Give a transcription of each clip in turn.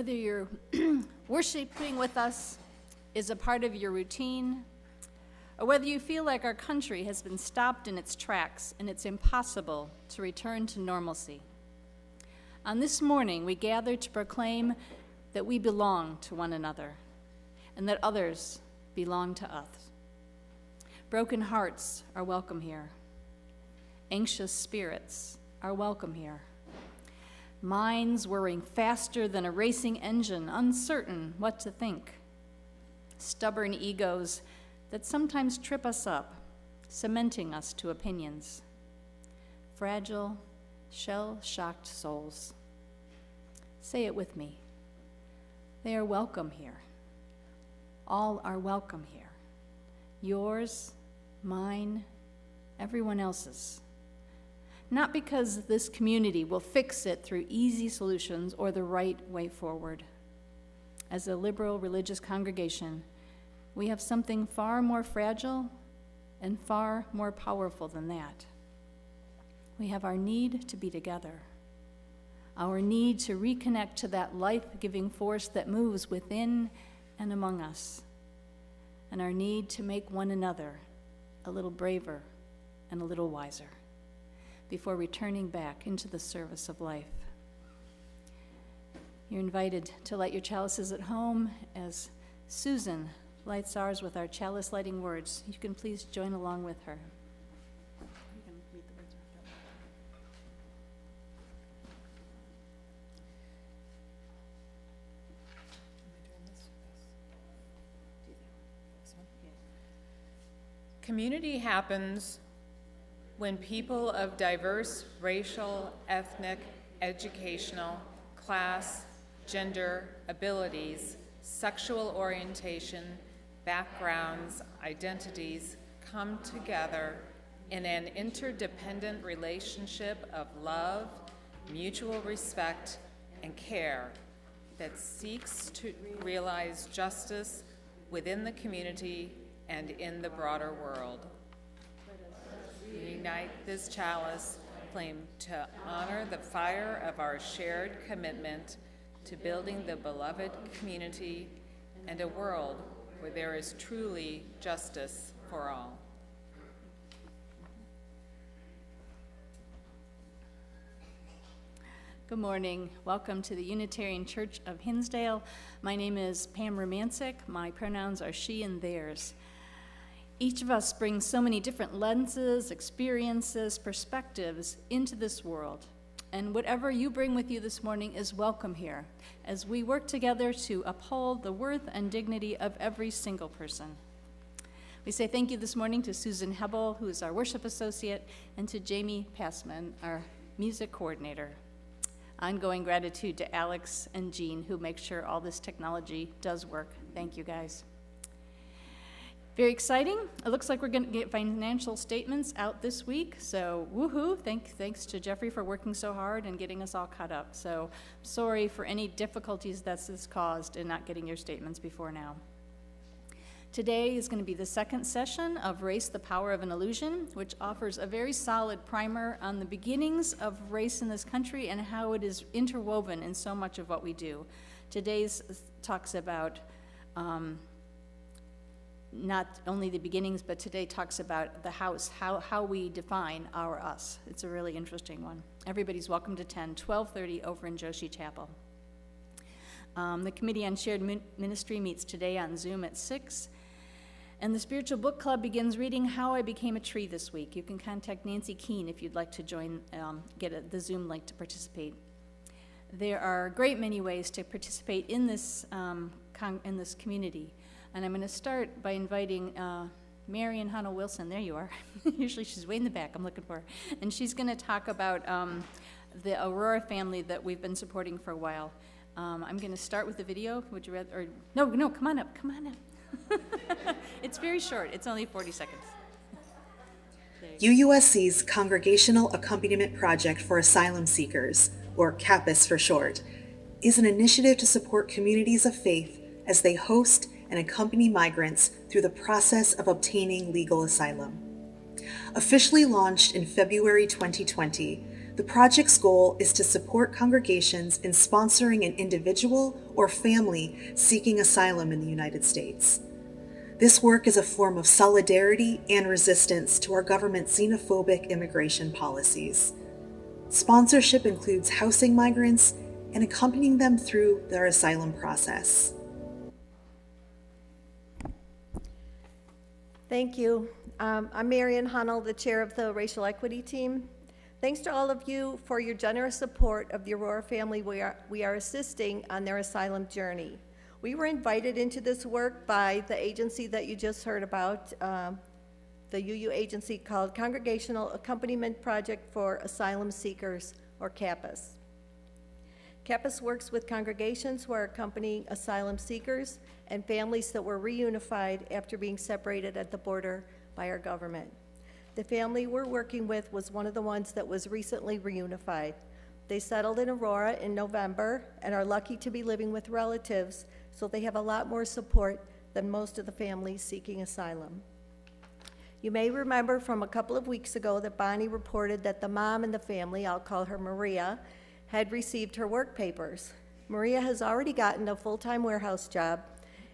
Whether you're worshiping with us is a part of your routine, or whether you feel like our country has been stopped in its tracks and it's impossible to return to normalcy. On this morning, we gather to proclaim that we belong to one another and that others belong to us. Broken hearts are welcome here. Anxious spirits are welcome here. Minds whirring faster than a racing engine, uncertain what to think. Stubborn egos that sometimes trip us up, cementing us to opinions. Fragile, shell-shocked souls. Say it with me. They are welcome here. All are welcome here. Yours, mine, everyone else's. Not because this community will fix it through easy solutions or the right way forward. As a liberal religious congregation, we have something far more fragile and far more powerful than that. We have our need to be together, our need to reconnect to that life-giving force that moves within and among us, and our need to make one another a little braver and a little wiser before returning back into the service of life. You're invited to light your chalices at home as Susan lights ours with our chalice lighting words. You can please join along with her. You can read the words after. Community happens when people of diverse racial, ethnic, educational, class, gender, abilities, sexual orientation, backgrounds, identities come together in an interdependent relationship of love, mutual respect, and care that seeks to realize justice within the community and in the broader world. Unite this chalice, claim to honor the fire of our shared commitment to building the beloved community and a world where there is truly justice for all. Good morning. Welcome to the Unitarian Church of Hinsdale. My name is Pam Rumancik. My pronouns are she and theirs. Each of us brings so many different lenses, experiences, perspectives into this world. And whatever you bring with you this morning is welcome here as we work together to uphold the worth and dignity of every single person. We say thank you this morning to Susan Hebel, who is our worship associate, and to Jamie Passman, our music coordinator. Ongoing gratitude to Alex and Jean, who make sure all this technology does work. Thank you, guys. Very exciting. It looks like we're going to get financial statements out this week, so woohoo. Thanks to Jeffrey for working so hard and getting us all caught up. So sorry for any difficulties that's caused in not getting your statements before now. Today is going to be the second session of Race, the Power of an Illusion, which offers a very solid primer on the beginnings of race in this country and how it is interwoven in so much of what we do. Today's talks about not only the beginnings, but today talks about the house, how we define our us. It's a really interesting one. Everybody's welcome to attend, 12:30 over in Joshi Chapel. The Committee on Shared Ministry meets today on Zoom at 6. And the Spiritual Book Club begins reading How I Became a Tree this week. You can contact Nancy Keene if you'd like to join, get the Zoom link to participate. There are a great many ways to participate in this community. And I'm going to start by inviting Marion Hunnell Wilson. There you are. Usually she's way in the back. I'm looking for her. And she's going to talk about the Aurora family that we've been supporting for a while. I'm going to start with the video. Would you rather? Or no, come on up. Come on up. It's very short. It's only 40 seconds. UUSC's Congregational Accompaniment Project for Asylum Seekers, or CAPAS for short, is an initiative to support communities of faith as they host and accompany migrants through the process of obtaining legal asylum. Officially launched in February 2020, The project's goal is to support congregations in sponsoring an individual or family seeking asylum in the United States. This work is a form of solidarity and resistance to our government's xenophobic immigration policies. Sponsorship includes housing migrants and accompanying them through their asylum process. Thank you. I'm Marian Hunnell, the chair of the Racial Equity Team. Thanks to all of you for your generous support of the Aurora family we are assisting on their asylum journey. We were invited into this work by the agency that you just heard about, the UU agency called Congregational Accompaniment Project for Asylum Seekers, or CAPAS. CAPAS works with congregations who are accompanying asylum seekers and families that were reunified after being separated at the border by our government. The family we're working with was one of the ones that was recently reunified. They settled in Aurora in November and are lucky to be living with relatives, so they have a lot more support than most of the families seeking asylum. You may remember from a couple of weeks ago that Bonnie reported that the mom in the family, I'll call her Maria, had received her work papers. Maria has already gotten a full-time warehouse job.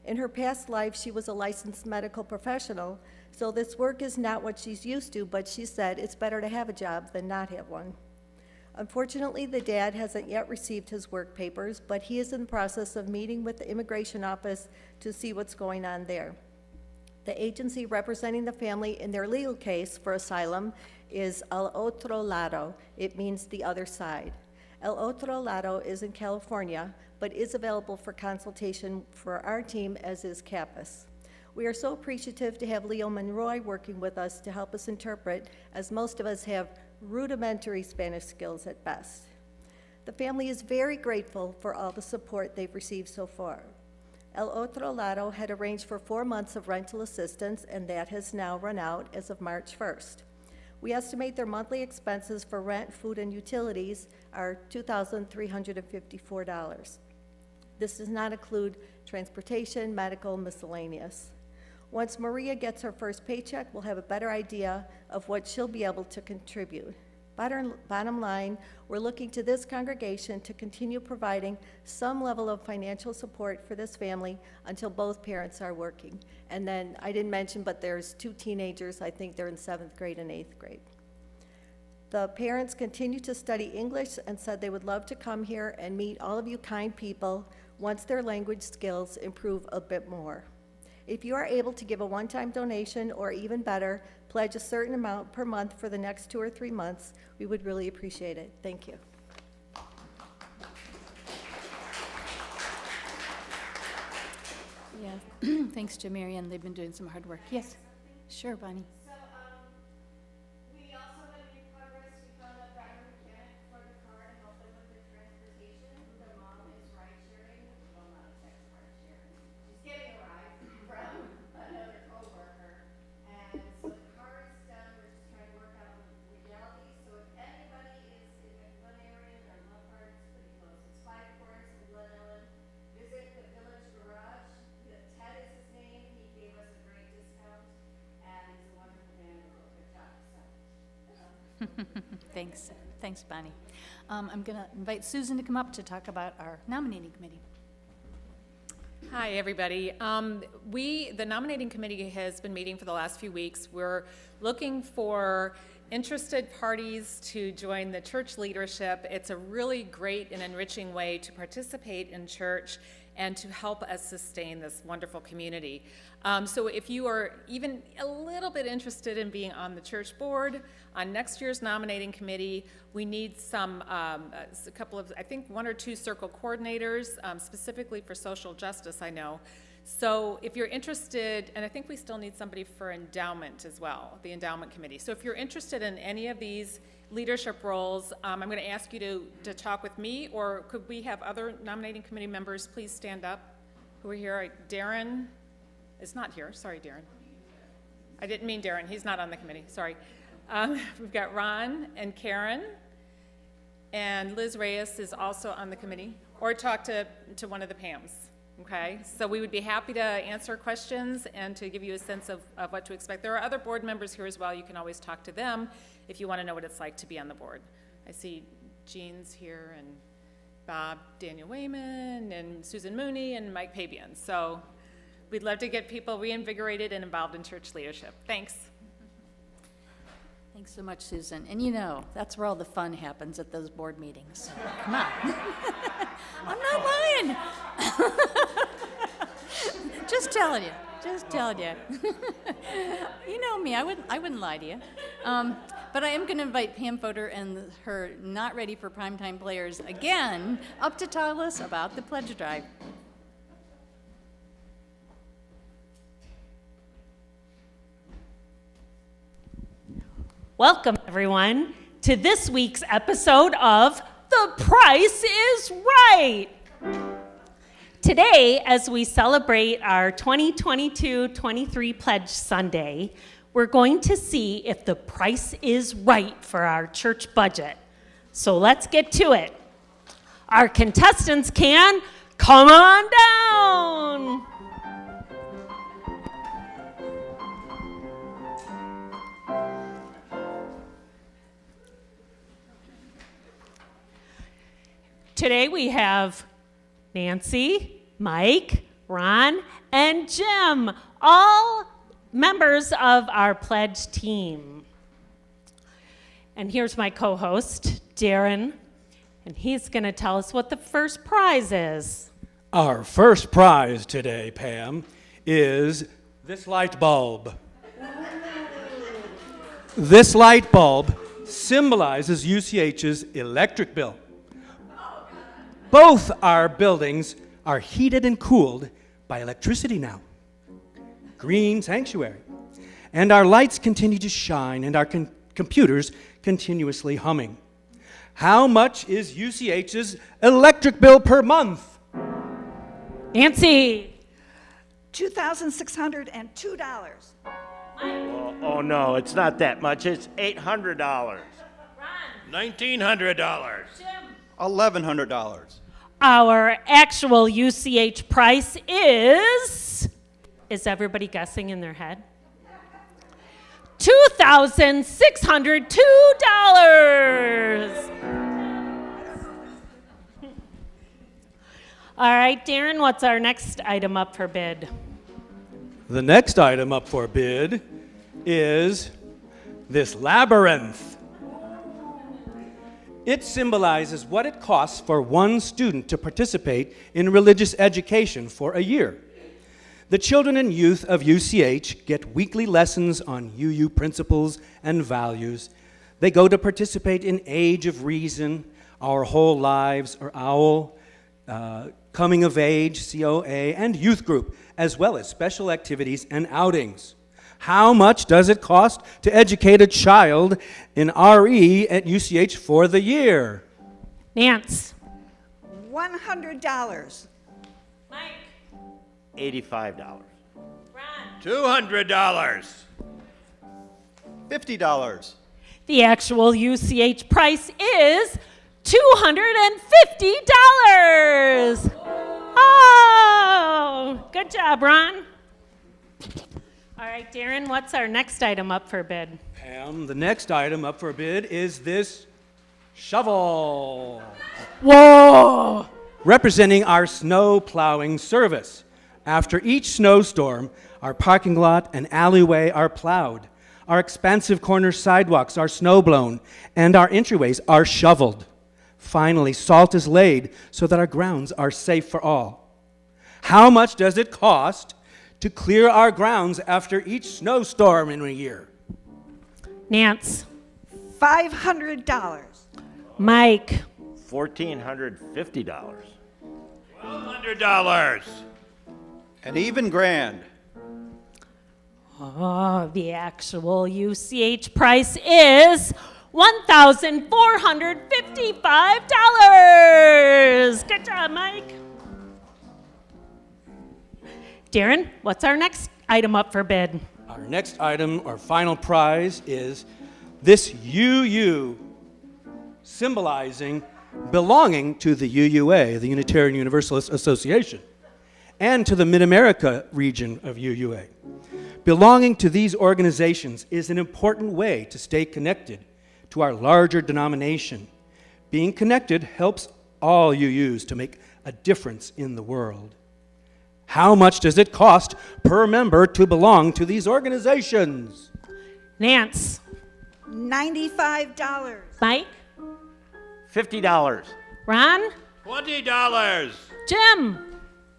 In her past life, she was a licensed medical professional, so this work is not what she's used to, but she said it's better to have a job than not have one. Unfortunately, the dad hasn't yet received his work papers, but he is in the process of meeting with the immigration office to see what's going on there. The agency representing the family in their legal case for asylum is El Otro Lado. It means the other side. El Otro Lado is in California, but is available for consultation for our team, as is CAPAS. We are so appreciative to have Leo Monroy working with us to help us interpret, as most of us have rudimentary Spanish skills at best. The family is very grateful for all the support they've received so far. El Otro Lado had arranged for 4 months of rental assistance, and that has now run out as of March 1st. We estimate their monthly expenses for rent, food, and utilities are $2,354. This does not include transportation, medical, miscellaneous. Once Maria gets her first paycheck, we'll have a better idea of what she'll be able to contribute. Bottom line, we're looking to this congregation to continue providing some level of financial support for this family until both parents are working. And then, I didn't mention, but there's 2 teenagers. I think they're in 7th grade and 8th grade. The parents continue to study English and said they would love to come here and meet all of you kind people once their language skills improve a bit more. If you are able to give a one-time donation, or even better, pledge a certain amount per month for the next 2 or 3 months, we would really appreciate it. Thank you. Yeah, thanks to Marianne. They've been doing some hard work. Yes, sure, Bonnie. So, we also have a new progress. We found a driver mechanic for the car to help them with their transportation. The mom is ride sharing, well, not exactly ride sharing. She's getting a ride from another coworker. And so the car is done. We're just trying to work out the legalities. So if anybody is in the Glen area, or Lockhart, it's pretty close. It's 5 Courts in Glen Ellen. Visit the Village Garage. Ted is his name. He gave us a great discount, and he's a wonderful man and a good job. Thanks, Bonnie. I'm going to invite Susan to come up to talk about our nominating committee. Hi, everybody. The nominating committee has been meeting for the last few weeks. We're looking for interested parties to join the church leadership. It's a really great and enriching way to participate in church and to help us sustain this wonderful community. So if you are even a little bit interested in being on the church board, on next year's nominating committee, we need a couple of, I think 1 or 2 circle coordinators, specifically for social justice, I know. So if you're interested, and I think we still need somebody for endowment as well, the endowment committee. So if you're interested in any of these leadership roles, I'm going to ask you to talk with me, or could we have other nominating committee members please stand up who are here? Darren is not here. Sorry, Darren. I didn't mean Darren. He's not on the committee. Sorry. We've got Ron and Karen, and Liz Reyes is also on the committee, or talk to one of the Pams. Okay, so we would be happy to answer questions and to give you a sense of what to expect. There are other board members here as well. You can always talk to them if you want to know what it's like to be on the board. I see Jean's here, and Bob, Daniel Wayman, and Susan Mooney, and Mike Pabian. So we'd love to get people reinvigorated and involved in church leadership. Thanks. Thanks so much, Susan. And you know, that's where all the fun happens at those board meetings. Come on. I'm not lying. Just telling you. Just telling you. You know me, I wouldn't lie to you. But I am going to invite Pam Fodor and her not ready for primetime players again up to tell us about the pledge drive. Welcome, everyone, to this week's episode of The Price is Right. Today, as we celebrate our 2022-23 Pledge Sunday, we're going to see if the price is right for our church budget. So let's get to it. Our contestants can come on down. Today we have Nancy, Mike, Ron, and Jim, all members of our pledge team. And here's my co-host, Darren, and he's going to tell us what the first prize is. Our first prize today, Pam, is this light bulb. This light bulb symbolizes UCH's electric bill. Both our buildings are heated and cooled by electricity now. Green sanctuary. And our lights continue to shine and our computers continuously humming. How much is UCH's electric bill per month? Nancy. $2,602. Oh, no, it's not that much. It's $800. $1,900. $1,100. Our actual UCH price is everybody guessing in their head? $2,602. All right, Darren, what's our next item up for bid? The next item up for bid is this labyrinth. It symbolizes what it costs for one student to participate in religious education for a year. The children and youth of UCH get weekly lessons on UU principles and values. They go to participate in Age of Reason, Our Whole Lives, or OWL, Coming of Age, COA, and Youth Group, as well as special activities and outings. How much does it cost to educate a child in RE at UCH for the year? Nance. $100. Mike. $85. Ron. $200. $50. The actual UCH price is $250. Oh, good job, Ron. All right, Darren, what's our next item up for bid? Pam, the next item up for bid is this shovel. Whoa! Representing our snow plowing service. After each snowstorm, our parking lot and alleyway are plowed. Our expansive corner sidewalks are snow-blown, and our entryways are shoveled. Finally, salt is laid so that our grounds are safe for all. How much does it cost to clear our grounds after each snowstorm in a year? Nance. $500. Mike. $1,450. $1,200. An even grand. Oh, the actual UCH price is $1,455. Good job, Mike. Darren, what's our next item up for bid? Our next item, or final prize, is this UU, symbolizing belonging to the UUA, the Unitarian Universalist Association, and to the Mid-America region of UUA. Belonging to these organizations is an important way to stay connected to our larger denomination Being connected helps all UUs to make a difference in the world. How much does it cost per member to belong to these organizations? Nance, $95. Mike, $50. Ron, $20. Jim.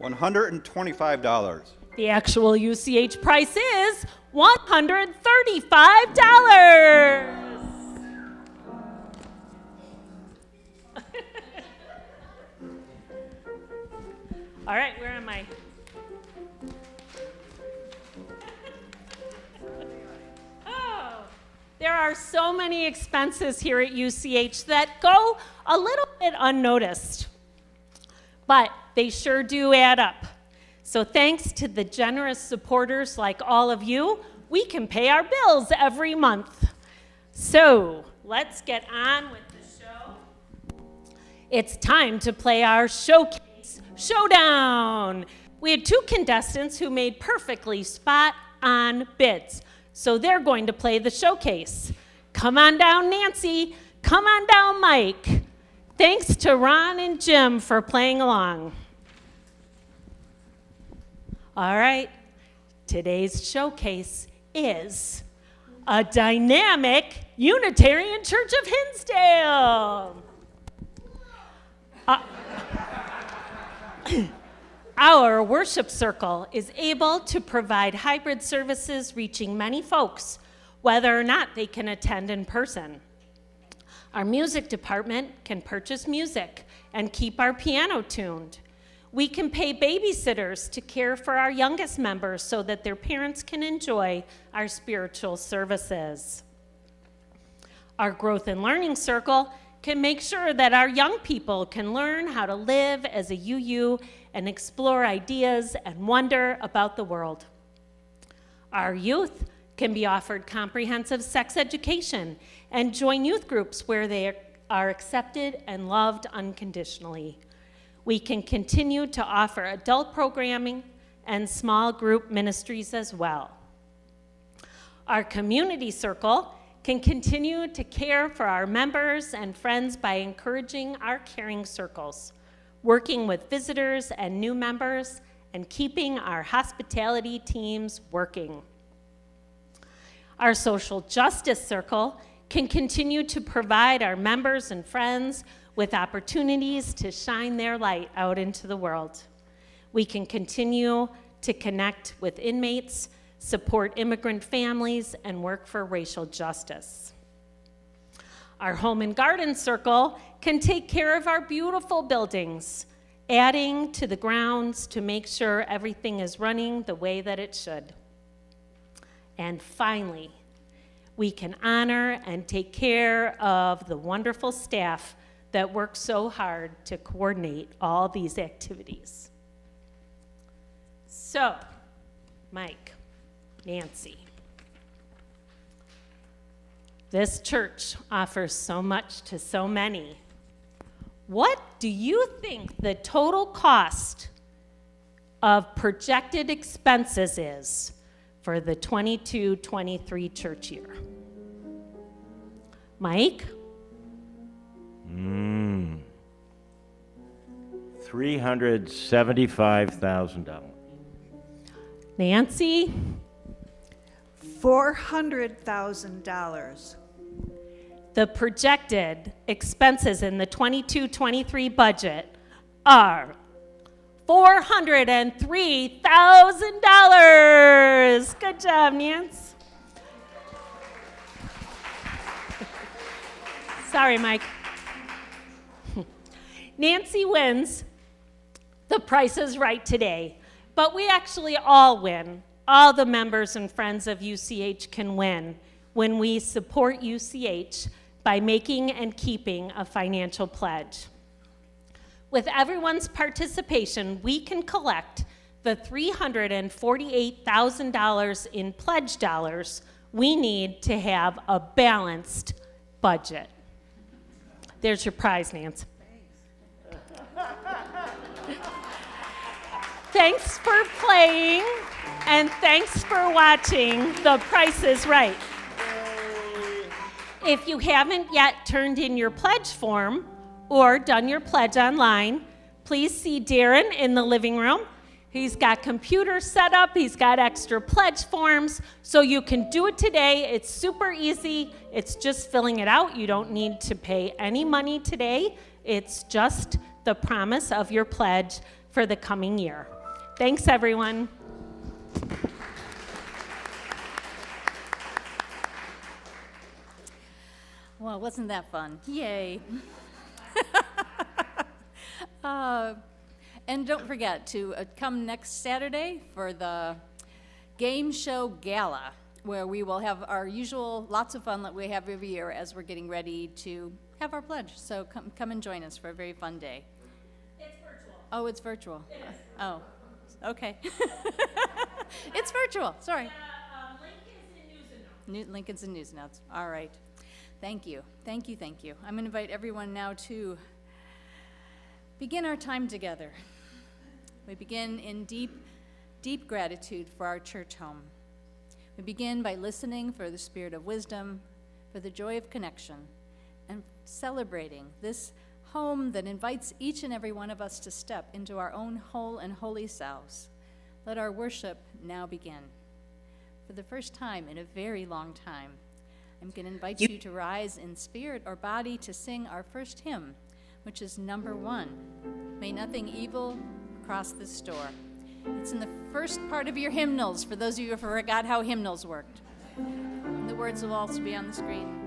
$125. The actual UCH price is $135. All right, where am I? Oh, there are so many expenses here at UCH that go a little bit unnoticed, but they sure do add up. So thanks to the generous supporters like all of you, we can pay our bills every month. So let's get on with the show. It's time to play our showcase, Showdown. We had 2 contestants who made perfectly spot-on bids, so they're going to play the showcase. Come on down, Nancy. Come on down, Mike. Thanks to Ron and Jim for playing along. All right, today's showcase is a dynamic Unitarian Church of Hinsdale. Our worship circle is able to provide hybrid services reaching many folks, whether or not they can attend in person. Our music department can purchase music and keep our piano tuned. We can pay babysitters to care for our youngest members so that their parents can enjoy our spiritual services. Our growth and learning circle can make sure that our young people can learn how to live as a UU and explore ideas and wonder about the world. Our youth can be offered comprehensive sex education and join youth groups where they are accepted and loved unconditionally. We can continue to offer adult programming and small group ministries as well. Our community circle can continue to care for our members and friends by encouraging our caring circles, working with visitors and new members, and keeping our hospitality teams working. Our social justice circle can continue to provide our members and friends with opportunities to shine their light out into the world. We can continue to connect with inmates, support immigrant families, and work for racial justice. Our home and garden circle can take care of our beautiful buildings, adding to the grounds to make sure everything is running the way that it should. And finally, we can honor and take care of the wonderful staff that works so hard to coordinate all these activities. So, Mike, Nancy, this church offers so much to so many. What do you think the total cost of projected expenses is for the 22-23 church year? Mike? $375,000. Nancy? $400,000. The projected expenses in the 22-23 budget are $403,000. Good job, Nance. Sorry, Mike. Nancy wins the Price is Right today, but we actually all win. All the members and friends of UCH can win when we support UCH by making and keeping a financial pledge. With everyone's participation, we can collect the $348,000 in pledge dollars we need to have a balanced budget. There's your prize, Nance. Thanks for playing, and thanks for watching The Price is Right. If you haven't yet turned in your pledge form, or done your pledge online, please see Darren in the living room. He's got computers set up, he's got extra pledge forms, so you can do it today. It's super easy. It's just filling it out. You don't need to pay any money today. It's just the promise of your pledge for the coming year. Thanks, everyone. Well, wasn't that fun? Yay. And don't forget to come next Saturday for the game show gala, where we will have our usual lots of fun that we have every year as we're getting ready to have our pledge. So come and join us for a very fun day. It's virtual. Oh, it's virtual. It is. Oh, okay. It's virtual. Sorry. Link is in news and notes. Lincoln's in news notes. All right. Thank you. Thank you. Thank you. I'm going to invite everyone now to begin our time together. We begin in deep, deep gratitude for our church home. We begin by listening for the spirit of wisdom, for the joy of connection, and celebrating this home that invites each and every one of us to step into our own whole and holy selves. Let our worship now begin. For the first time in a very long time, I'm going to invite you to rise in spirit or body to sing our first hymn, which is number 1, May Nothing Evil Cross This Door. It's in the first part of your hymnals, for those of you who forgot how hymnals worked. And the words will also be on the screen.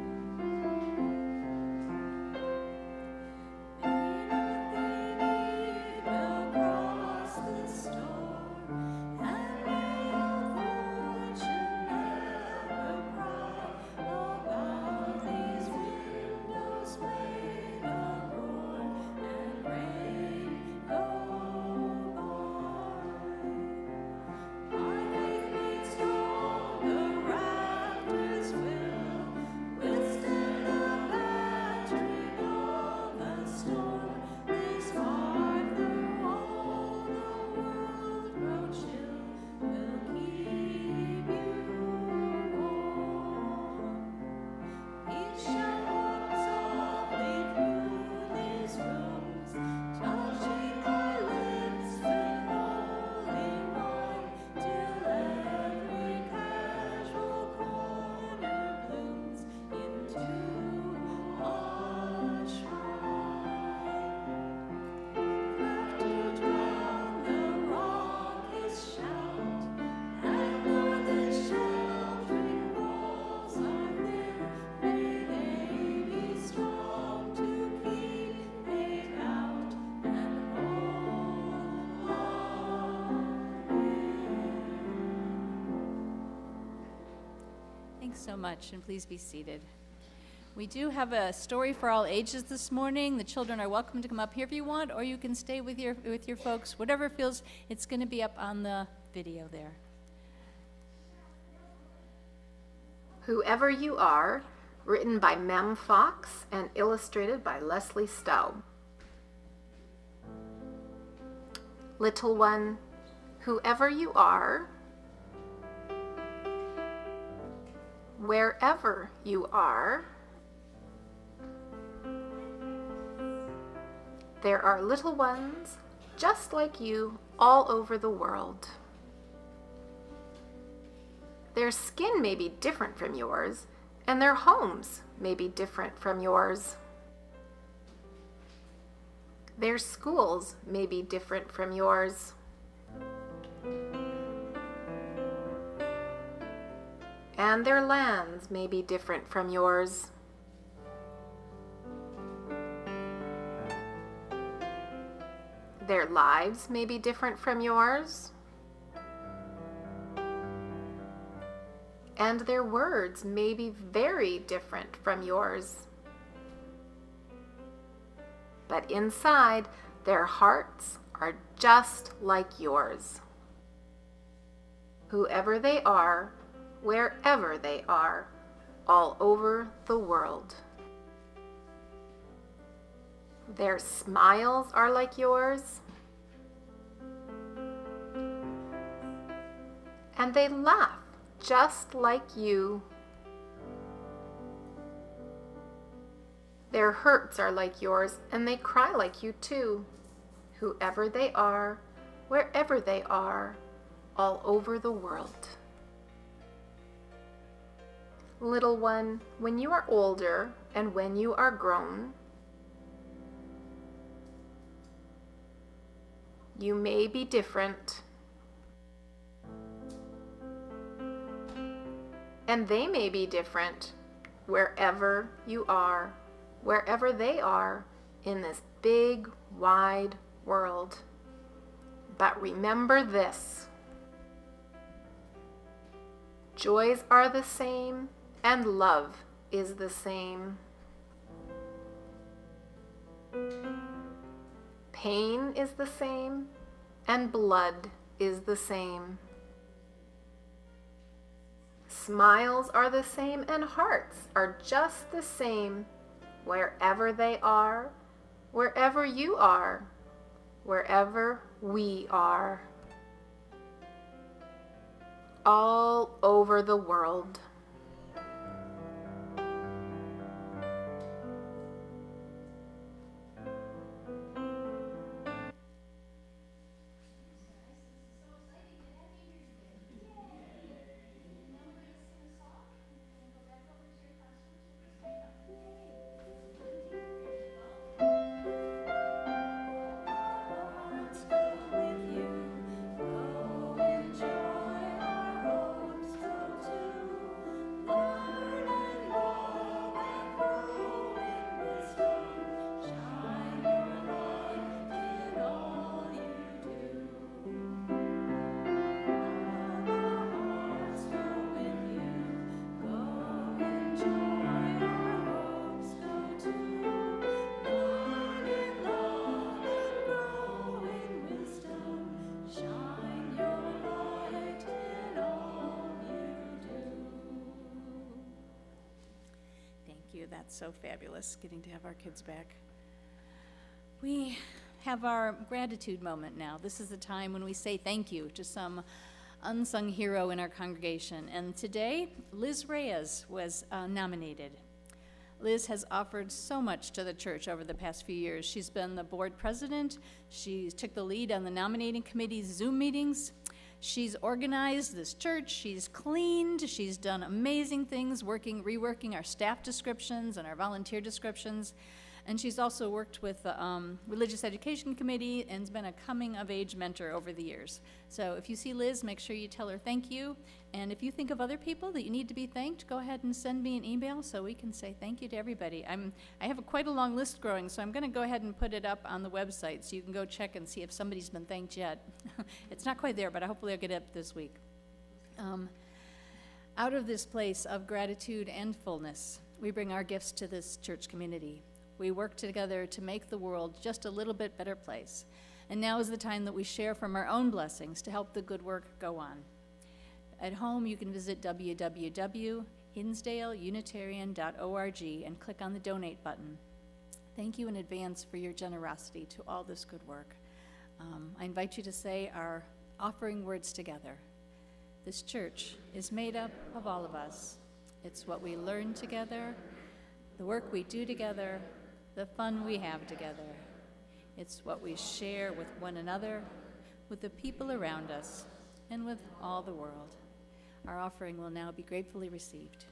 Thanks so much, and please be seated. We do have a story for all ages this morning. The children are welcome to come up here if you want, or you can stay with your folks, whatever feels. It's going to be up on the video there. Whoever You Are, written by Mem Fox and illustrated by Leslie Stowe. Little one, whoever you are, wherever you are, there are little ones just like you all over the world. Their skin may be different from yours, and their homes may be different from yours. Their schools may be different from yours. And their lands may be different from yours. Their lives may be different from yours. And their words may be very different from yours. But inside, their hearts are just like yours. Whoever they are, wherever they are, all over the world. Their smiles are like yours, and they laugh just like you. Their hurts are like yours, and they cry like you too. Whoever they are, wherever they are, all over the world. Little one, when you are older and when you are grown, you may be different, and they may be different wherever you are, wherever they are in this big, wide world. But remember this: joys are the same, and love is the same. Pain is the same, and blood is the same. Smiles are the same, and hearts are just the same, wherever they are, wherever you are, wherever we are. All over the world. That's so fabulous, getting to have our kids back. We have our gratitude moment now. This is the time when we say thank you to some unsung hero in our congregation. And today, Liz Reyes was nominated. Liz has offered so much to the church over the past few years. She's been the board president. She took the lead on the nominating committee's Zoom meetings. She's organized this church, she's cleaned, she's done amazing things, reworking our staff descriptions and our volunteer descriptions. And she's also worked with the Religious Education Committee and has been a coming-of-age mentor over the years. So if you see Liz, make sure you tell her thank you. And if you think of other people that you need to be thanked, go ahead and send me an email so we can say thank you to everybody. I have quite a long list growing, so I'm going to go ahead and put it up on the website so you can go check and see if somebody's been thanked yet. It's not quite there, but hopefully I'll get it up this week. Out of this place of gratitude and fullness, we bring our gifts to this church community. We work together to make the world just a little bit better place. And now is the time that we share from our own blessings to help the good work go on. At home, you can visit www.hinsdaleunitarian.org and click on the donate button. Thank you in advance for your generosity to all this good work. I invite you to say our offering words together. This church is made up of all of us. It's what we learn together, the work we do together, the fun we have together. It's what we share with one another, with the people around us, and with all the world. Our offering will now be gratefully received.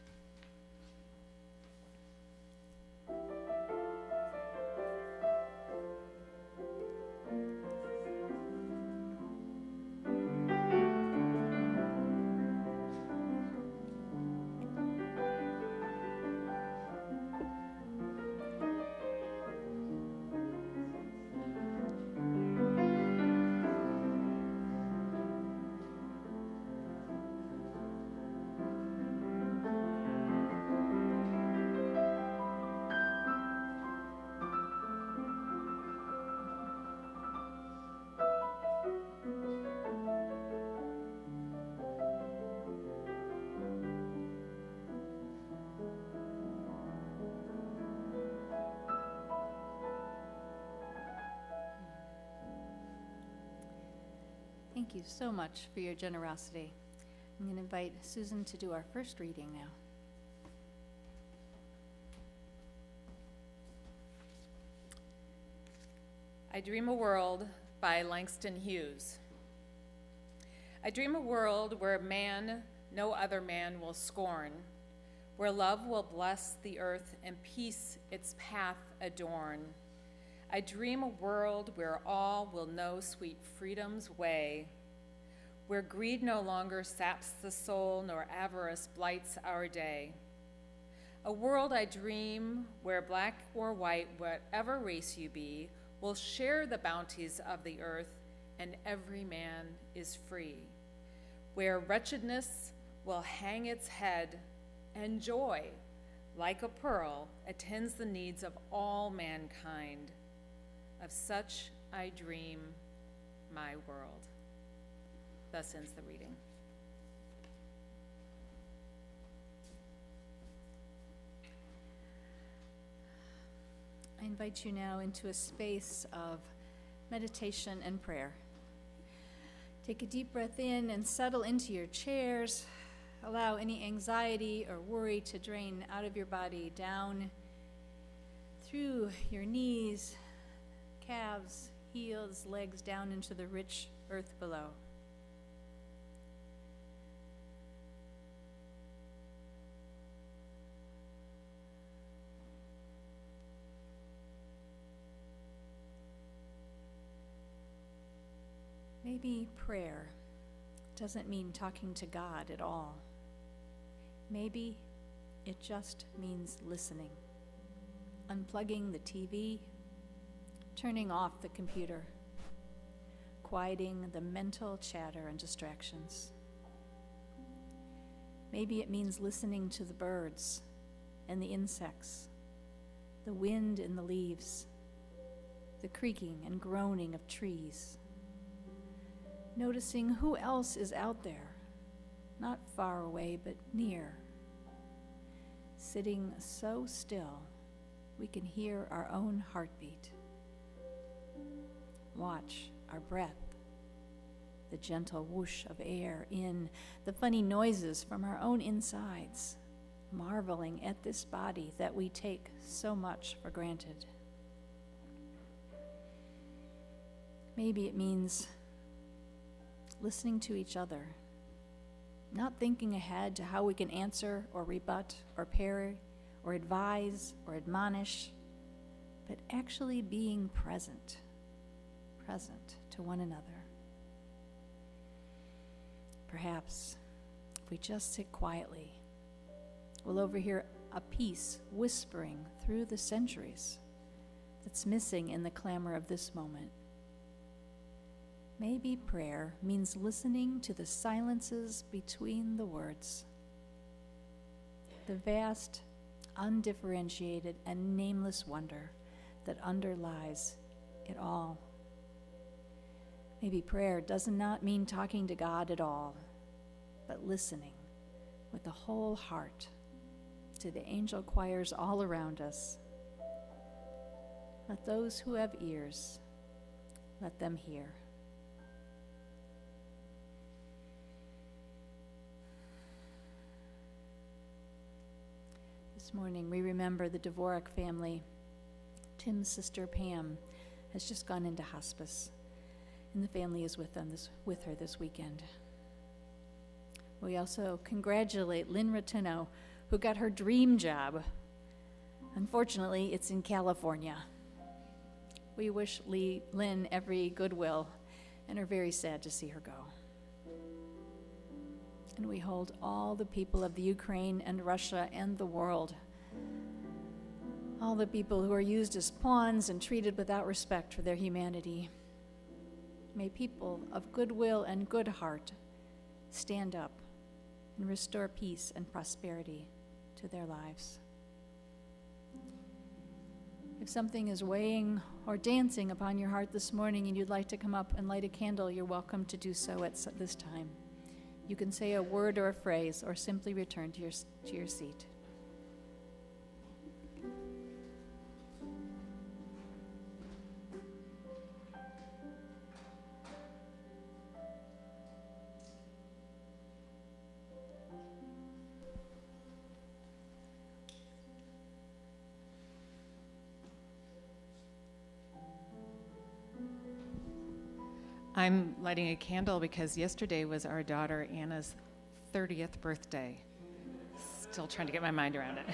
Thank you so much for your generosity. I'm going to invite Susan to do our first reading now. I Dream a World by Langston Hughes. I dream a world where man no other man will scorn, where love will bless the earth and peace its path adorn. I dream a world where all will know sweet freedom's way, where greed no longer saps the soul nor avarice blights our day. A world I dream where black or white, whatever race you be, will share the bounties of the earth and every man is free, where wretchedness will hang its head and joy, like a pearl, attends the needs of all mankind. Of such I dream my world. Thus ends the reading. I invite you now into a space of meditation and prayer. Take a deep breath in and settle into your chairs. Allow any anxiety or worry to drain out of your body, down through your knees, calves, heels, legs, down into the rich earth below. Maybe prayer doesn't mean talking to God at all. Maybe it just means listening, unplugging the TV, turning off the computer, quieting the mental chatter and distractions. Maybe it means listening to the birds and the insects, the wind in the leaves, the creaking and groaning of trees. Noticing who else is out there, not far away, but near. Sitting so still, we can hear our own heartbeat. Watch our breath, the gentle whoosh of air in, the funny noises from our own insides, marveling at this body that we take so much for granted. Maybe it means listening to each other, not thinking ahead to how we can answer or rebut or parry or advise or admonish, but actually being present to one another. Perhaps if we just sit quietly, we'll overhear a peace whispering through the centuries that's missing in the clamor of this moment. Maybe prayer means listening to the silences between the words, the vast, undifferentiated, and nameless wonder that underlies it all. Maybe prayer does not mean talking to God at all, but listening with the whole heart to the angel choirs all around us. Let those who have ears, let them hear. This morning, we remember the Dvorak family. Tim's sister Pam has just gone into hospice, and the family is with her this weekend. We also congratulate Lynn Ratino, who got her dream job. Unfortunately, it's in California. We wish Lynn every goodwill and are very sad to see her go. And we hold all the people of the Ukraine and Russia and the world, all the people who are used as pawns and treated without respect for their humanity. May people of goodwill and good heart stand up and restore peace and prosperity to their lives. If something is weighing or dancing upon your heart this morning and you'd like to come up and light a candle, you're welcome to do so at this time. You can say a word or a phrase or simply return to your seat. I'm lighting a candle because yesterday was our daughter Anna's 30th birthday. Still trying to get my mind around it.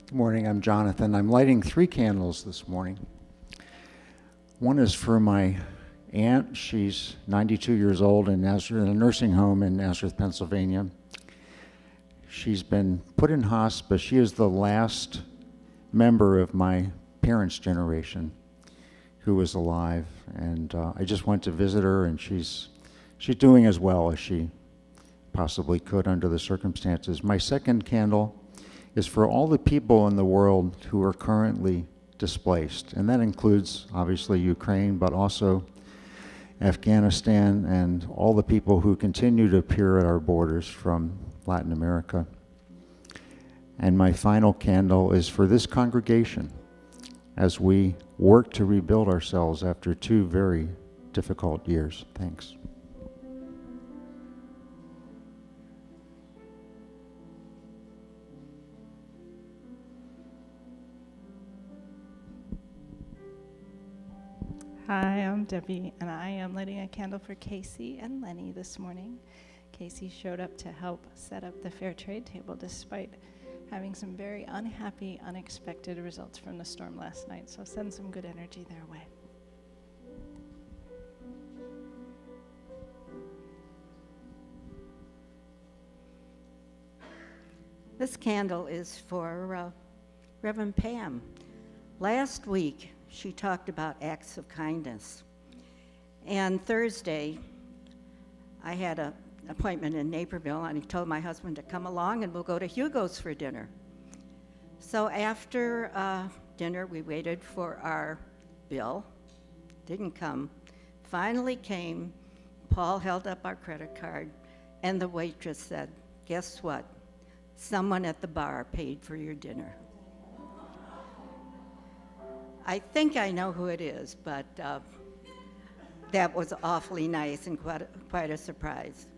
Good morning, I'm Jonathan. I'm lighting 3 candles this morning. One is for my aunt. She's 92 years old in a nursing home in Nazareth, Pennsylvania. She's been put in hospice. She is the last member of my parents' generation who was alive. And I just went to visit her, and she's doing as well as she possibly could under the circumstances. My second candle is for all the people in the world who are currently displaced. And that includes, obviously, Ukraine, but also Afghanistan and all the people who continue to appear at our borders from Latin America. And my final candle is for this congregation as we work to rebuild ourselves after 2 very difficult years. Thanks. Hi, I'm Debbie, and I am lighting a candle for Casey and Lenny this morning. Casey showed up to help set up the fair trade table despite having some very unhappy, unexpected results from the storm last night, so send some good energy their way. This candle is for Rev Pam. Last week, she talked about acts of kindness. And Thursday, I had an appointment in Naperville, and he told my husband to come along and we'll go to Hugo's for dinner. So after dinner, we waited for our bill. Didn't come. Finally came. Paul held up our credit card, and the waitress said, "Guess what? Someone at the bar paid for your dinner." I think I know who it is, but that was awfully nice and quite a surprise.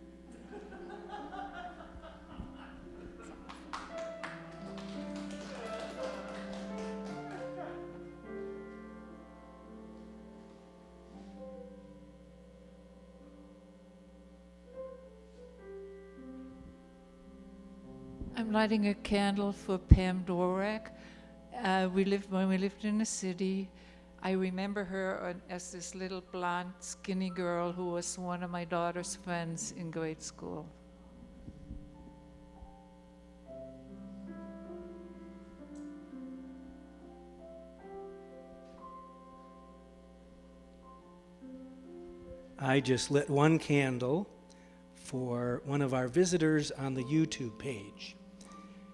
I'm lighting a candle for Pam Dworak. When we lived in the city, I remember her as this little blonde, skinny girl who was one of my daughter's friends in grade school. I just lit 1 candle for one of our visitors on the YouTube page.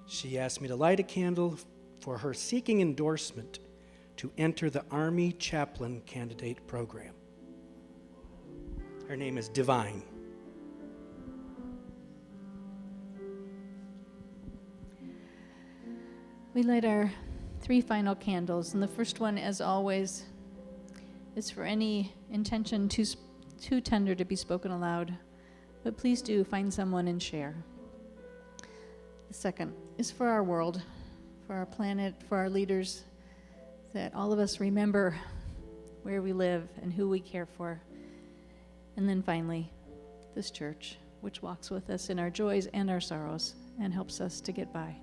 She asked me to light a candle for her seeking endorsement to enter the Army Chaplain Candidate Program. Her name is Divine. We light our 3 final candles, and the first one, as always, is for any intention too tender to be spoken aloud, but please do find someone and share. The second is for our world, for our planet, for our leaders, that all of us remember where we live and who we care for. And then finally, this church, which walks with us in our joys and our sorrows and helps us to get by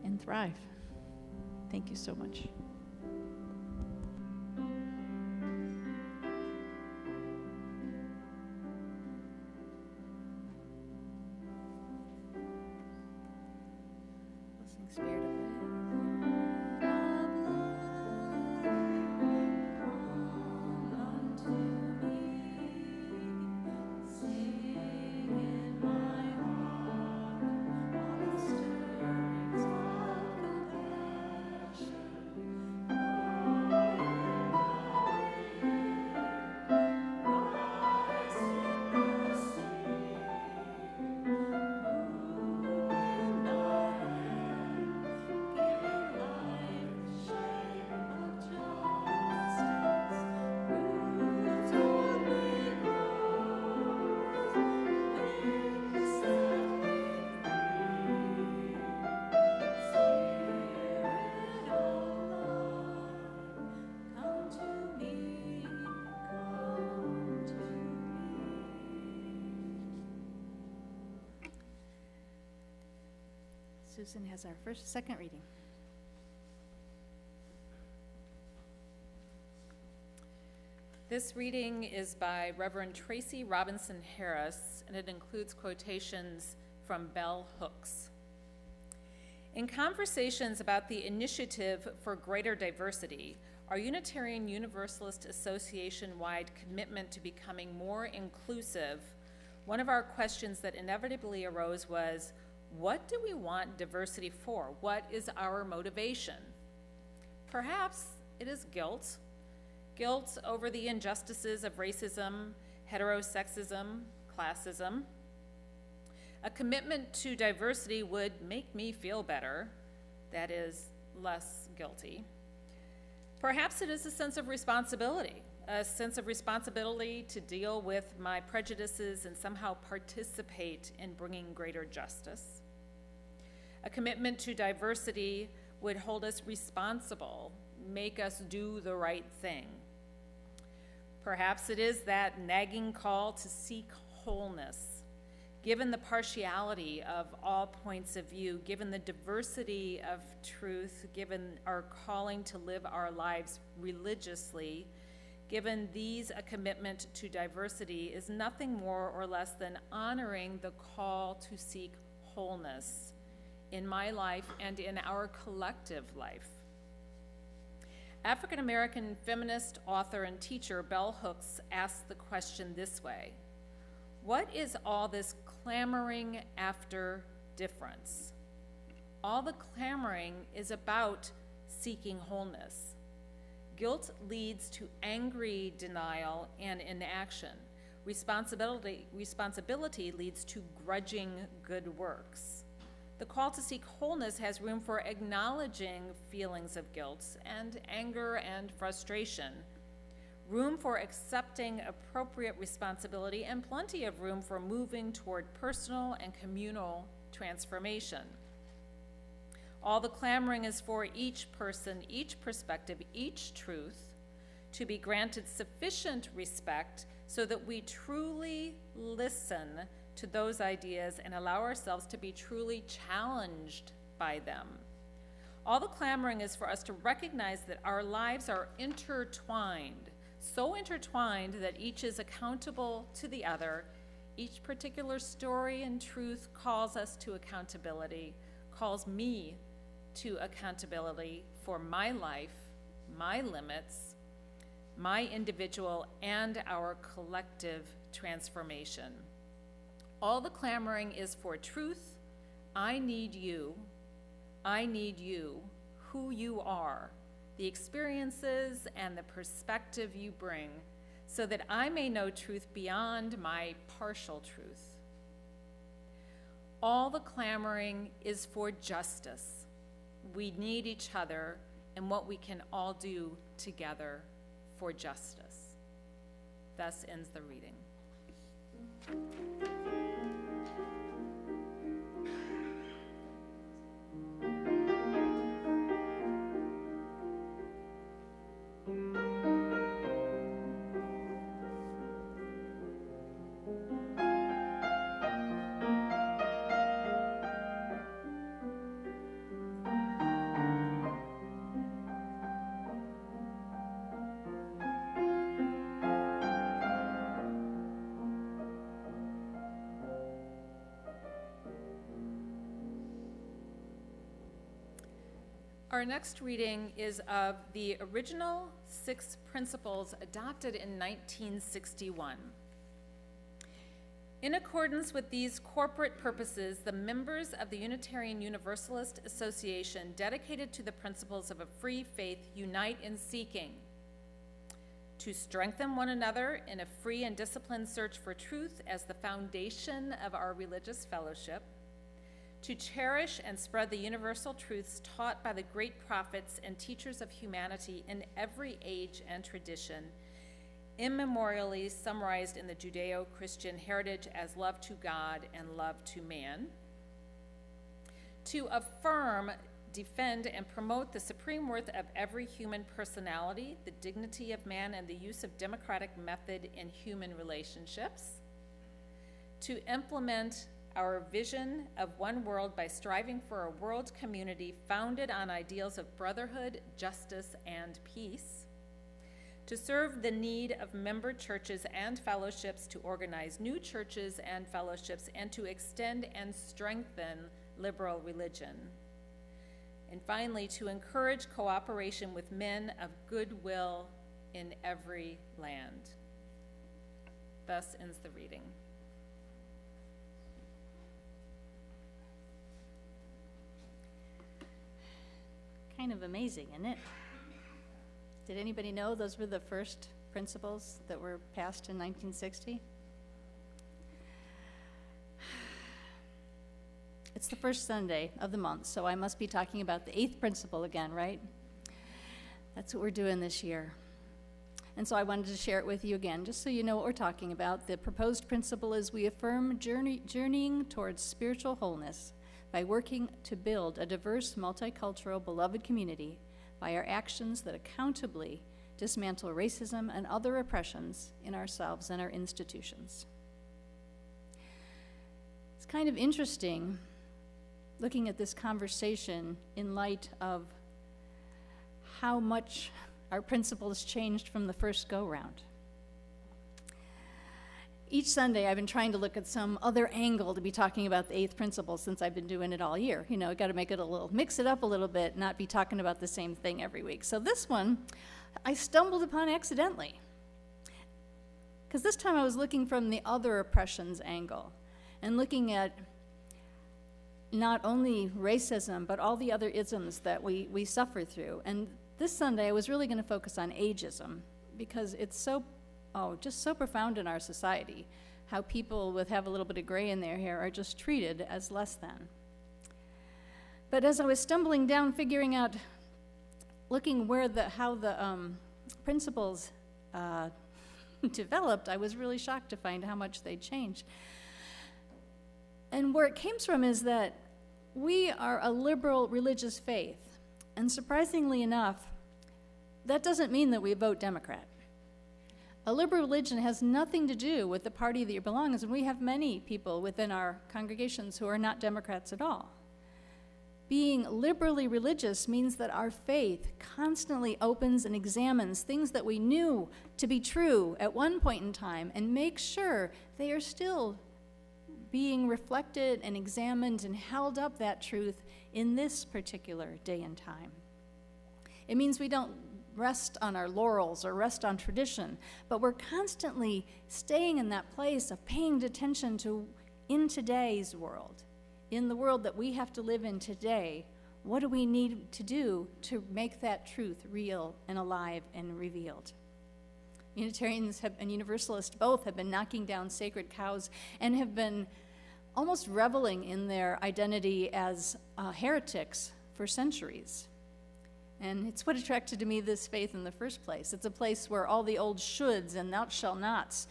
and thrive. Thank you so much. Spirit of Susan has our second reading. This reading is by Reverend Tracy Robinson Harris, and it includes quotations from Bell Hooks. In conversations about the Initiative for Greater Diversity, our Unitarian Universalist Association-wide commitment to becoming more inclusive, one of our questions that inevitably arose was, what do we want diversity for? What is our motivation? Perhaps it is guilt. Guilt over the injustices of racism, heterosexism, classism. A commitment to diversity would make me feel better, that is, less guilty. Perhaps it is a sense of responsibility to deal with my prejudices and somehow participate in bringing greater justice. A commitment to diversity would hold us responsible, make us do the right thing. Perhaps it is that nagging call to seek wholeness. Given the partiality of all points of view, given the diversity of truth, given our calling to live our lives religiously, given these, a commitment to diversity is nothing more or less than honoring the call to seek wholeness in my life and in our collective life. African-American feminist, author, and teacher Bell Hooks asked the question this way: what is all this clamoring after difference? All the clamoring is about seeking wholeness. Guilt leads to angry denial and inaction. Responsibility leads to grudging good works. The call to seek wholeness has room for acknowledging feelings of guilt and anger and frustration, room for accepting appropriate responsibility, and plenty of room for moving toward personal and communal transformation. All the clamoring is for each person, each perspective, each truth to be granted sufficient respect so that we truly listen to those ideas and allow ourselves to be truly challenged by them. All the clamoring is for us to recognize that our lives are intertwined, so intertwined that each is accountable to the other. Each particular story and truth calls us to accountability, calls me to accountability for my life, my limits, my individual, and our collective transformation. All the clamoring is for truth. I need you, who you are, the experiences and the perspective you bring, so that I may know truth beyond my partial truth. All the clamoring is for justice. We need each other and what we can all do together for justice. Thus ends the reading. our next reading is of the original 6 principles adopted in 1961. In accordance with these corporate purposes, the members of the Unitarian Universalist Association, dedicated to the principles of a free faith, unite in seeking to strengthen one another in a free and disciplined search for truth as the foundation of our religious fellowship, to cherish and spread the universal truths taught by the great prophets and teachers of humanity in every age and tradition, immemorially summarized in the Judeo-Christian heritage as love to God and love to man, to affirm, defend, and promote the supreme worth of every human personality, the dignity of man, and the use of democratic method in human relationships, to implement our vision of one world by striving for a world community founded on ideals of brotherhood, justice, and peace, to serve the need of member churches and fellowships, to organize new churches and fellowships, and to extend and strengthen liberal religion. And finally, to encourage cooperation with men of goodwill in every land. Thus ends the reading. Kind of amazing, isn't it? Did anybody know those were the first principles that were passed in 1960? It's the first Sunday of the month, so I must be talking about the 8th principle again, right? That's what we're doing this year. And so I wanted to share it with you again, just so you know what we're talking about. The proposed principle is we affirm journeying towards spiritual wholeness by working to build a diverse, multicultural, beloved community by our actions that accountably dismantle racism and other oppressions in ourselves and our institutions. It's kind of interesting looking at this conversation in light of how much our principles changed from the first go-round. Each Sunday, I've been trying to look at some other angle to be talking about the 8th principle since I've been doing it all year. You know, got to make it mix it up a little bit, not be talking about the same thing every week. So this one, I stumbled upon accidentally. Because this time I was looking from the other oppressions angle and looking at not only racism, but all the other isms that we suffer through. And this Sunday, I was really going to focus on ageism because it's just so profound in our society, how people have a little bit of gray in their hair are just treated as less than. But as I was stumbling down, figuring out, looking how the principles developed, I was really shocked to find how much they changed. And where it came from is that we are a liberal religious faith, and surprisingly enough, that doesn't mean that we vote Democrat. A liberal religion has nothing to do with the party that you belong to, and we have many people within our congregations who are not Democrats at all. Being liberally religious means that our faith constantly opens and examines things that we knew to be true at one point in time and makes sure they are still being reflected and examined and held up that truth in this particular day and time. It means we don't rest on our laurels or rest on tradition, but we're constantly staying in that place of paying attention to, in today's world, in the world that we have to live in today, what do we need to do to make that truth real and alive and revealed? Unitarians and Universalists both have been knocking down sacred cows and have been almost reveling in their identity as heretics for centuries. And it's what attracted to me this faith in the first place. It's a place where all the old shoulds and thou shalt nots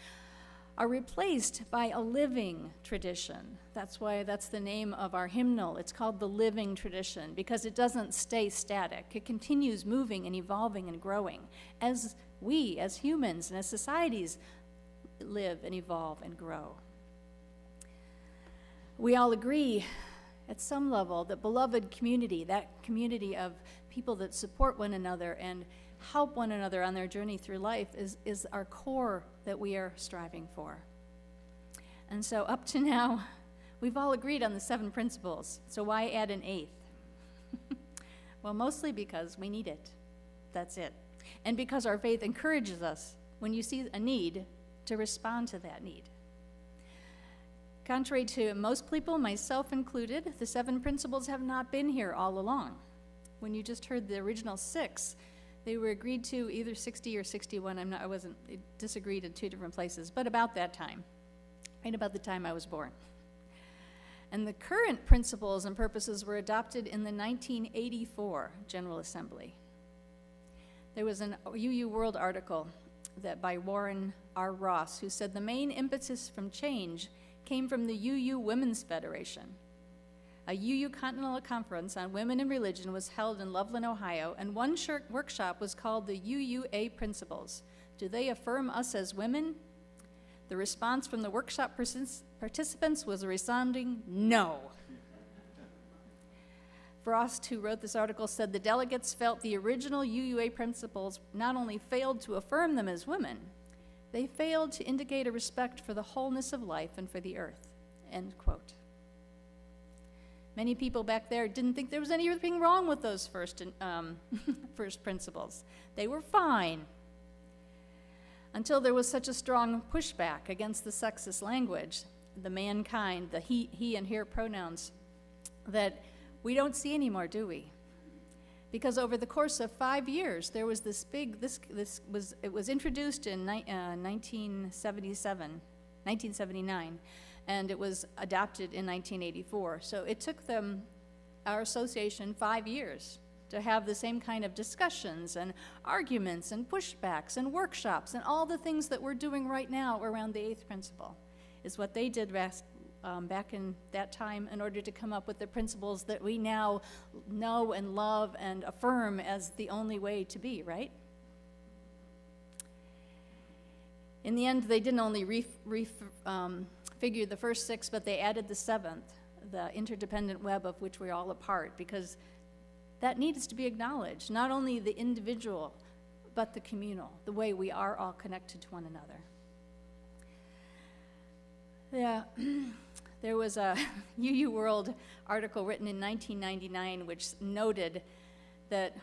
are replaced by a living tradition. That's why that's the name of our hymnal. It's called the living tradition because it doesn't stay static. It continues moving and evolving and growing as we, as humans and as societies, live and evolve and grow. We all agree at some level that beloved community, that community of people that support one another and help one another on their journey through life is our core that we are striving for. And so up to now, we've all agreed on the 7 principles, so why add an 8th? Well, mostly because we need it. That's it. And because our faith encourages us, when you see a need, to respond to that need. Contrary to most people, myself included, the 7 principles have not been here all along. When you just heard the original 6, they were agreed to either 60 or 61. It disagreed in 2 different places, but about that time, right about the time I was born. And the current principles and purposes were adopted in the 1984 General Assembly. There was an UU World article by Warren R. Ross, who said the main impetus from change came from the UU Women's Federation. A UU Continental Conference on Women and Religion was held in Loveland, Ohio, and one workshop was called the UUA Principles. Do they affirm us as women? The response from the workshop participants was a resounding no. Frost, who wrote this article, said the delegates felt the original UUA principles not only failed to affirm them as women, they failed to indicate a respect for the wholeness of life and for the earth, end quote. Many people back there didn't think there was anything wrong with those first principles. They were fine. Until there was such a strong pushback against the sexist language, the mankind, the he and her pronouns, that we don't see anymore, do we? Because over the course of 5 years, there was it was introduced in 1979, and it was adopted in 1984. So it took our association 5 years to have the same kind of discussions and arguments and pushbacks and workshops and all the things that we're doing right now around the 8th principle is what they did back in that time in order to come up with the principles that we now know and love and affirm as the only way to be, right? In the end, they didn't only figure the first 6, but they added the 7th, the interdependent web of which we're all a part, because that needs to be acknowledged, not only the individual, but the communal, the way we are all connected to one another. Yeah, there was a UU World article written in 1999 which noted that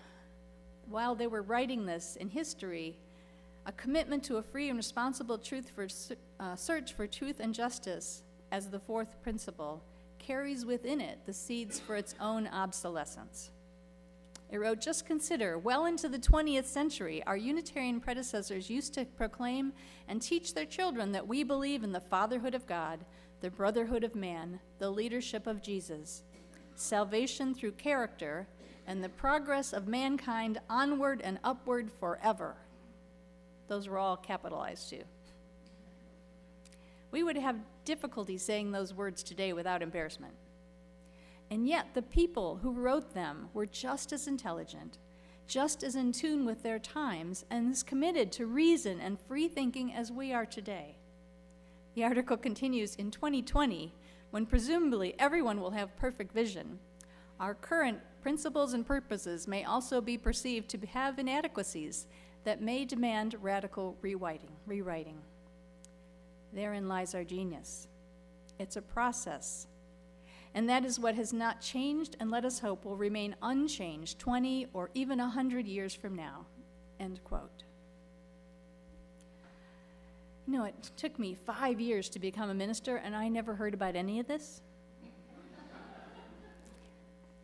while they were writing this in history, a commitment to a free and responsible search for truth and justice as the 4th principle carries within it the seeds for its own obsolescence. It wrote, just consider, well into the 20th century, our Unitarian predecessors used to proclaim and teach their children that we believe in the fatherhood of God, the brotherhood of man, the leadership of Jesus, salvation through character, and the progress of mankind onward and upward forever. Those were all capitalized too. We would have difficulty saying those words today without embarrassment. And yet the people who wrote them were just as intelligent, just as in tune with their times, and as committed to reason and free thinking as we are today. The article continues, in 2020, when presumably everyone will have perfect vision, our current principles and purposes may also be perceived to have inadequacies that may demand radical rewriting. Therein lies our genius. It's a process. And that is what has not changed and let us hope will remain unchanged 20 or even 100 years from now, end quote. You know, it took me 5 years to become a minister, and I never heard about any of this.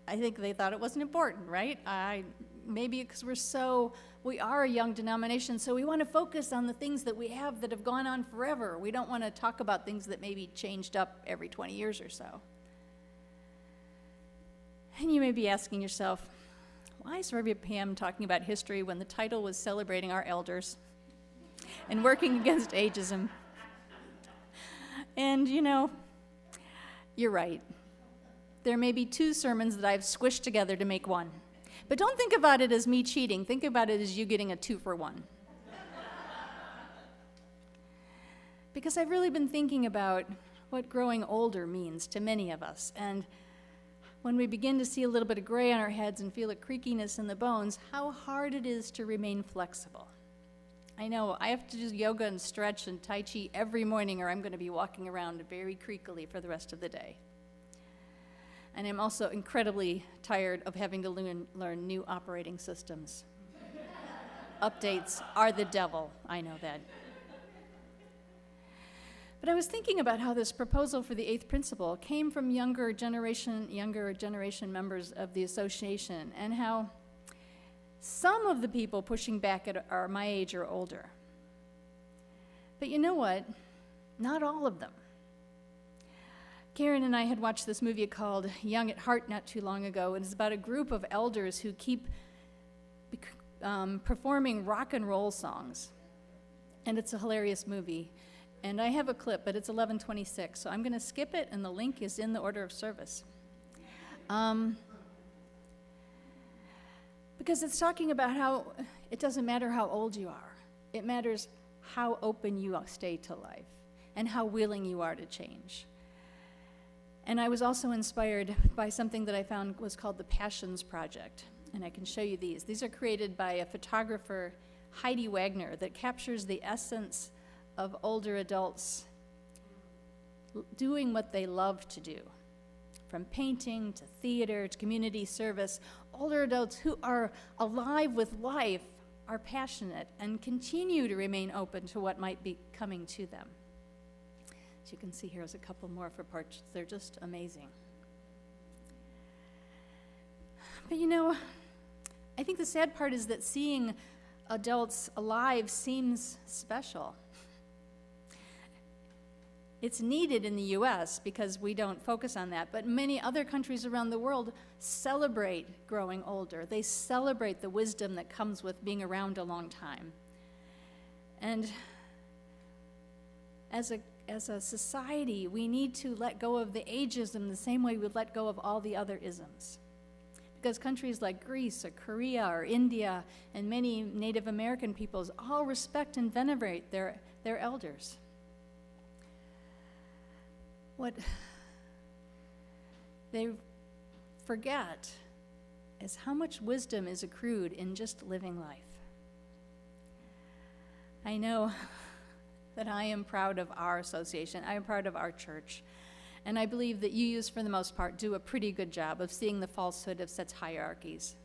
I think they thought it wasn't important, right? Maybe because we are a young denomination, so we want to focus on the things that we have that have gone on forever. We don't want to talk about things that maybe changed up every 20 years or so. And you may be asking yourself, why is Rev Pam talking about history when the title was celebrating our elders and working against ageism? And you know, you're right. There may be 2 sermons that I've squished together to make one. But don't think about it as me cheating. Think about it as you getting a 2-for-1. Because I've really been thinking about what growing older means to many of us. And when we begin to see a little bit of gray on our heads and feel a creakiness in the bones, how hard it is to remain flexible. I know, I have to do yoga and stretch and Tai Chi every morning or I'm going to be walking around very creakily for the rest of the day. And I'm also incredibly tired of having to learn new operating systems. Updates are the devil, I know that. But I was thinking about how this proposal for the eighth principle came from younger generation members of the association, and how some of the people pushing back are my age or older. But you know what? Not all of them. Karen and I had watched this movie called Young at Heart not too long ago, and it's about a group of elders who keep performing rock and roll songs. And it's a hilarious movie. And I have a clip, but it's 11:26, so I'm going to skip it, and the link is in the order of service. Because it's talking about how it doesn't matter how old you are. It matters how open you stay to life and how willing you are to change. And I was also inspired by something that I found was called the Passions Project. And I can show you these. These are created by a photographer, Heidi Wagner, that captures the essence of older adults doing what they love to do. From painting to theater to community service, older adults who are alive with life are passionate and continue to remain open to what might be coming to them. As you can see, here's a couple more for portraits. They're just amazing. But you know, I think the sad part is that seeing adults alive seems special. It's needed in the US because we don't focus on that, but many other countries around the world celebrate growing older. They celebrate the wisdom that comes with being around a long time. And as a society, we need to let go of the ageism the same way we let go of all the other isms. Because countries like Greece or Korea or India and many Native American peoples all respect and venerate their elders. What they forget is how much wisdom is accrued in just living life. I know that I am proud of our association. I am proud of our church. And I believe that UUs, for the most part, do a pretty good job of seeing the falsehood of such hierarchies.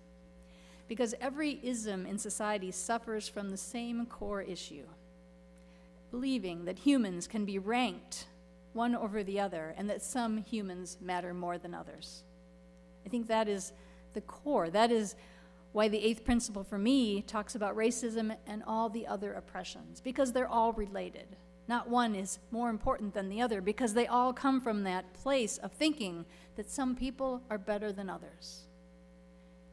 Because every ism in society suffers from the same core issue, believing that humans can be ranked one over the other, and that some humans matter more than others. I think that is the core. That is why the eighth principle for me talks about racism and all the other oppressions, because they're all related. Not one is more important than the other, because they all come from that place of thinking that some people are better than others.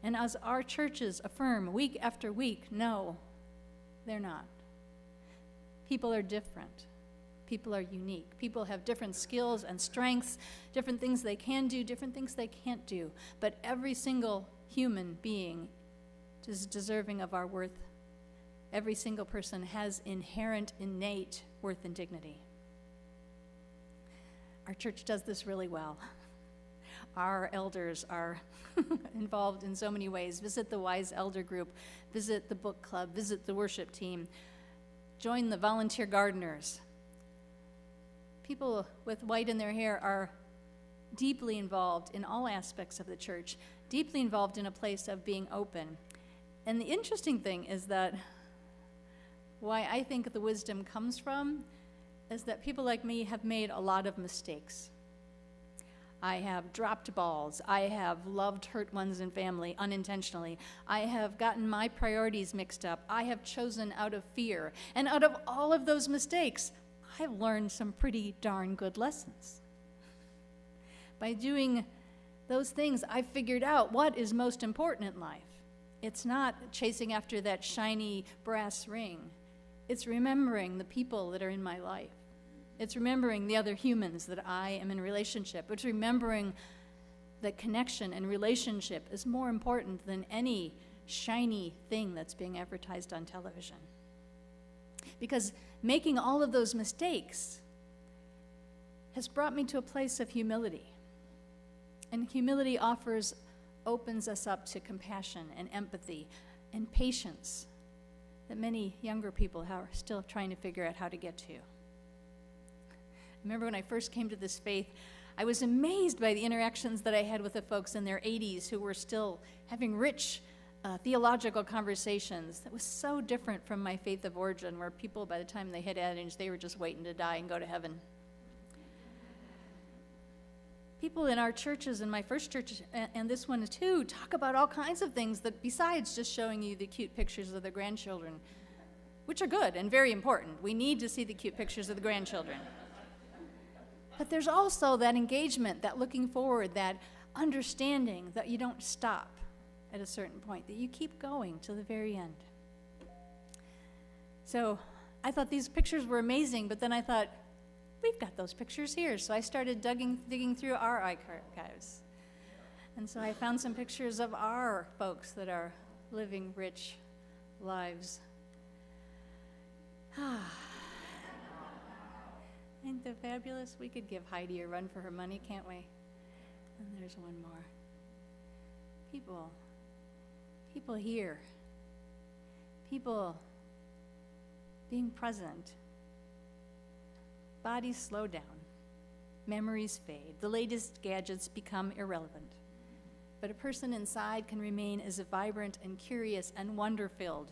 And as our churches affirm week after week, no, they're not. People are different. People are unique. People have different skills and strengths, different things they can do, different things they can't do. But every single human being is deserving of our worth. Every single person has inherent, innate worth and dignity. Our church does this really well. Our elders are involved in so many ways. Visit the Wise Elder Group, visit the book club, visit the worship team, join the volunteer gardeners. People with white in their hair are deeply involved in all aspects of the church, deeply involved in a place of being open. And the interesting thing is that why I think the wisdom comes from is that people like me have made a lot of mistakes. I have dropped balls. I have loved hurt ones in family unintentionally. I have gotten my priorities mixed up. I have chosen out of fear. And out of all of those mistakes, I've learned some pretty darn good lessons. By doing those things, I've figured out what is most important in life. It's not chasing after that shiny brass ring. It's remembering the people that are in my life. It's remembering the other humans that I am in relationship. It's remembering that connection and relationship is more important than any shiny thing that's being advertised on television. Because making all of those mistakes has brought me to a place of humility. And humility opens us up to compassion and empathy and patience that many younger people are still trying to figure out how to get to. I remember when I first came to this faith, I was amazed by the interactions that I had with the folks in their 80s who were still having rich theological conversations. That was so different from my faith of origin, where people, by the time they hit that age, they were just waiting to die and go to heaven. People in our churches, in my first church and this one too, talk about all kinds of things that besides just showing you the cute pictures of their grandchildren, which are good and very important. We need to see the cute pictures of the grandchildren. But there's also that engagement, that looking forward, that understanding that you don't stop at a certain point, that you keep going to the very end. So I thought these pictures were amazing, but then I thought, we've got those pictures here. So I started digging through our archives. And so I found some pictures of our folks that are living rich lives. Ain't that fabulous? We could give Heidi a run for her money, can't we? And there's one more. People here. People being present. Bodies slow down. Memories fade. The latest gadgets become irrelevant. But a person inside can remain as vibrant and curious and wonder-filled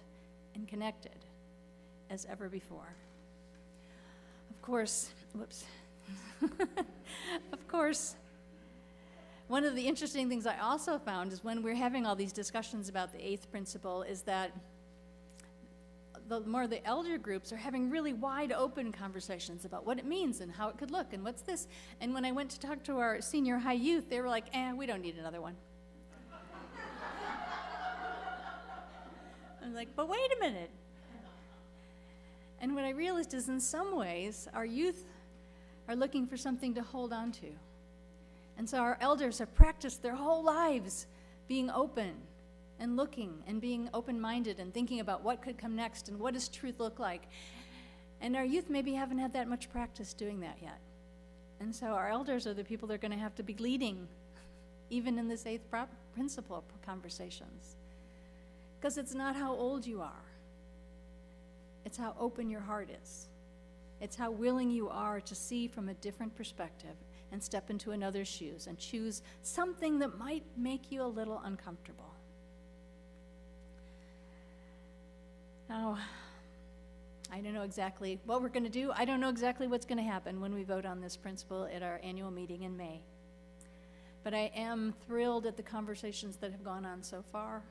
and connected as ever before. Of course, of course, one of the interesting things I also found is when we're having all these discussions about the eighth principle is that the elder groups are having really wide open conversations about what it means and how it could look and what's this. And when I went to talk to our senior high youth, they were like, we don't need another one. I'm like, but wait a minute. And what I realized is in some ways, our youth are looking for something to hold on to. And so our elders have practiced their whole lives being open and looking and being open-minded and thinking about what could come next and what does truth look like. And our youth maybe haven't had that much practice doing that yet. And so our elders are the people that are going to have to be leading even in this eighth principle conversations. Because it's not how old you are. It's how open your heart is. It's how willing you are to see from a different perspective and step into another's shoes and choose something that might make you a little uncomfortable. Now, I don't know exactly what we're going to do. I don't know exactly what's going to happen when we vote on this principle at our annual meeting in May. But I am thrilled at the conversations that have gone on so far.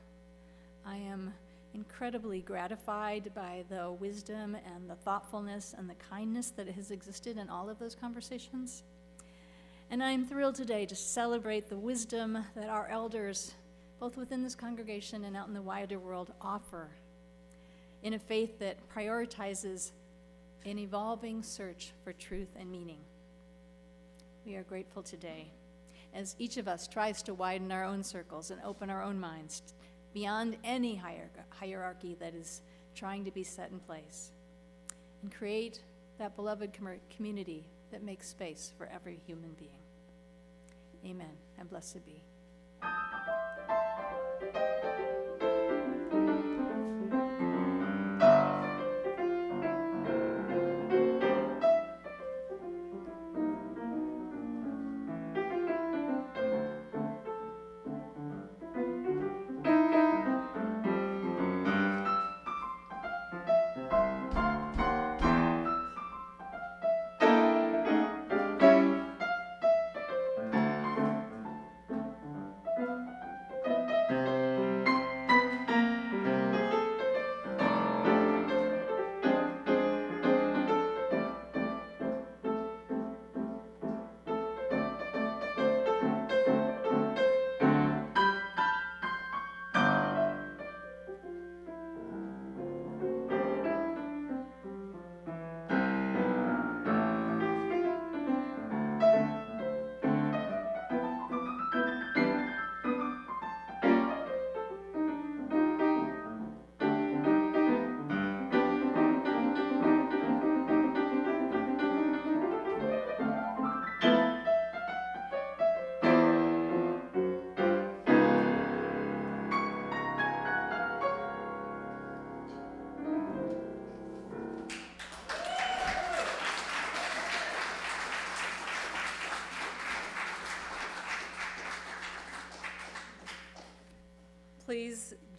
I am incredibly gratified by the wisdom and the thoughtfulness and the kindness that has existed in all of those conversations. And I'm thrilled today to celebrate the wisdom that our elders, both within this congregation and out in the wider world, offer in a faith that prioritizes an evolving search for truth and meaning. We are grateful today as each of us tries to widen our own circles and open our own minds beyond any hierarchy that is trying to be set in place, and create that beloved community that makes space for every human being. Amen, and blessed be.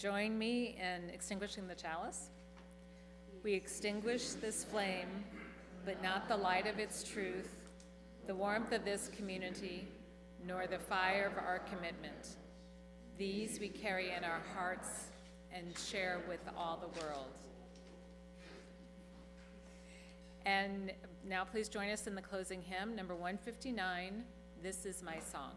join me in extinguishing the chalice? We extinguish this flame, but not the light of its truth, the warmth of this community, nor the fire of our commitment. These we carry in our hearts and share with all the world. And now please join us in the closing hymn, number 159, This Is My Song.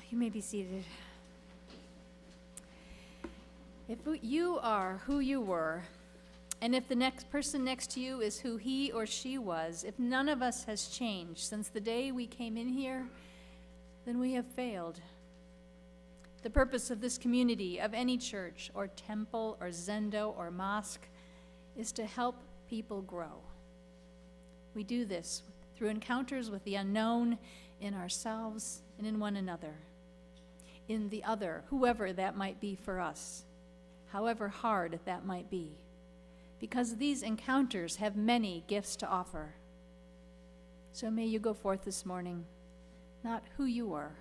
You may be seated. If you are who you were, and if the next person next to you is who he or she was, if none of us has changed since the day we came in here, then we have failed. The purpose of this community, of any church or temple or zendo or mosque, is to help people grow. We do this through encounters with the unknown in ourselves and in one another, in the other, whoever that might be for us, however hard that might be, because these encounters have many gifts to offer. So may you go forth this morning, not who you were,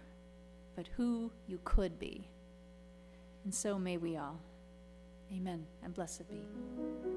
but who you could be. And so may we all. Amen, and blessed be.